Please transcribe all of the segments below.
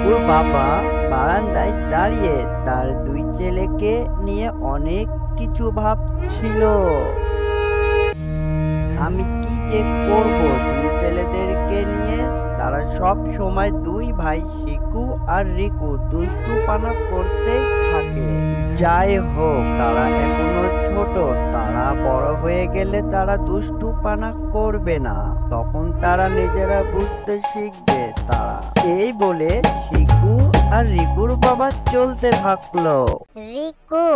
রিকুর বাবা বারান্দায় দাঁড়িয়ে তার দুই ছেলেকে নিয়ে অনেক কিছু ভাবছিল। আমি কি যে করব দুই ছেলেদেরকে নিয়ে। তারা সব সময় দুই ভাই শিকু আর রিকু দুষ্টুপানা করতে থাকে। যাই হোক, তারা এখনো ছোট, তারা বড় হয়ে গেলে তারা দুষ্টুপানা করবে না, তখন তারা নিজেরা বুঝতে শিখবে। তারা এই বলে শিকু আর রিকুর বাবা চলতে থাকলো। রিকু,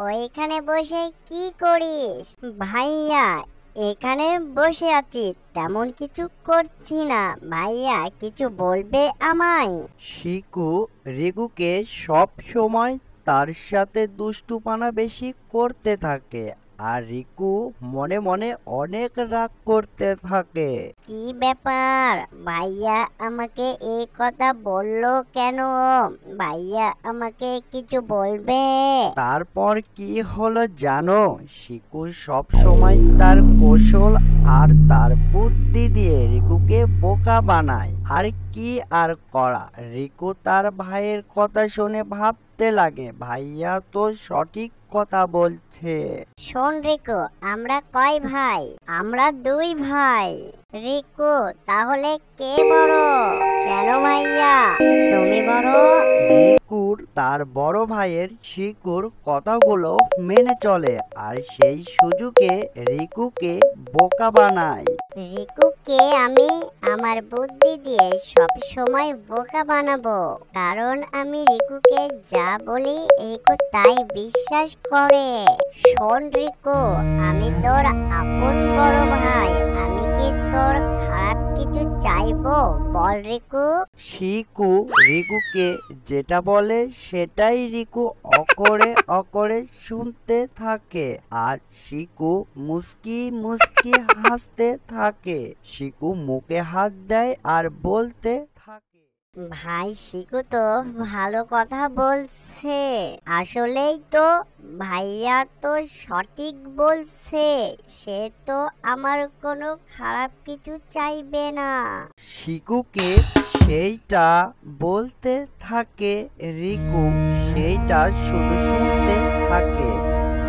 ওইখানে বসে কি করিস? ভাইয়া এখানে বসে আছি, তেমন কিছু করছি না। ভাইয়া কিছু বলবে আমায়? শিকু রিকুকে সব সময় তার সাথে দুষ্টুপানা বেশি করতে থাকে, আর রিকু মনে মনে অনেক রাগ করতে থাকে। কি ব্যাপার? ভাইয়া আমাকে এই কথা বললো কেন? ভাইয়া আমাকে কিছু বলবে? তারপর কি হলো জানো? শিকু সব সময় তার কৌশল আর তার বুদ্ধি দিয়ে রিকুকে বোকা বানায়। আর কি আর করা, রিকু তার ভাইয়ের কথা শুনে ভাবতে লাগে, ভাইয়া তো সঠিক কথা বলছে। শোন রিকু, আমরা কয় ভাই? আমরা দুই ভাই। রিকু, তাহলে কে বড়? কেন ভাইয়া তুমি বড়? রিকুর তার বড় ভাইয়ের শিকুর কথাগুলো মেনে চলে, আর সেই সুযোগে রিকুকে বোকা বানায়। রিকুকে আমি আমার বুদ্ধি দিয়ে সব সময় বোকা বানাবো, কারণ আমি রিকুকে যা বলি রিকু তাই বিশ্বাস করে। শোন রিকু, আমি তোর আপন বড় ভাই, আমি কি তোর খারাপ কিছু চাইবো? বল রিকু। শিকু রিকুকে যেটা বলে সেটাই রিকু অকরে অকরে শুনতে থাকে, আর শিকু মুস্কি মুস্কি হাসতে থাকে। শিকু মুখে হাত দেয় আর বলতে থাকে, ভাই শিকু তো ভালো কথা বলছে। আসলেই তো ভাইয়া তো সঠিক বলছে, সে তো আমার কোনো খারাপ কিছু চাইবে না। শিকুকে সেইটা বলতে থাকে, রিকু সেইটা শুধু শুনতে থাকে,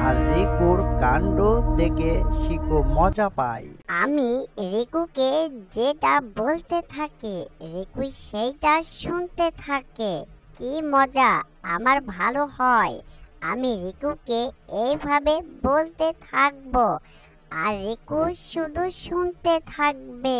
আর রিকুর কাণ্ড দেখে শিকু মজা পায়। আমি রিকুকে যেটা বলতে থাকে রিকু সেইটা শুনতে থাকে। কি মজা, আমার ভালো হয়। আমি রিকুকে এইভাবে বলতে থাকবো আর রিকু শুধু শুনতে থাকবে।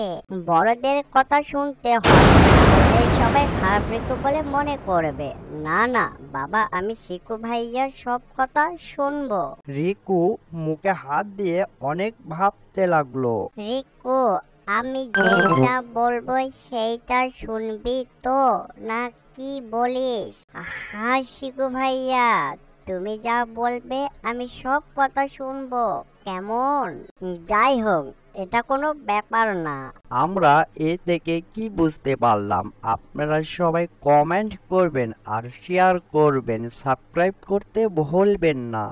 বড়দের কথা শুনতে হয়, নাহলে সবাই খারাপ রিকু বলে মনে করবে। না না বাবা, আমি শিকু ভাইয়ার সব কথা শুনবো। রিকু মুখে হাত দিয়ে অনেক ভাবতে লাগলো। রিকু, আমি যেটা বলবো সেইটা শুনবি তো, না কি বলিস? হ্যাঁ শিকু ভাইয়া, তুমি যা বলবে আমি সব কথা শুনবো। কেমন? যাই হোক, এটা কোনো ব্যাপার না। আমরা এ থেকে কি বুঝতে পারলাম? আপনারা সবাই কমেন্ট করবেন আর শেয়ার করবেন, সাবস্ক্রাইব করতে ভুলবেন না।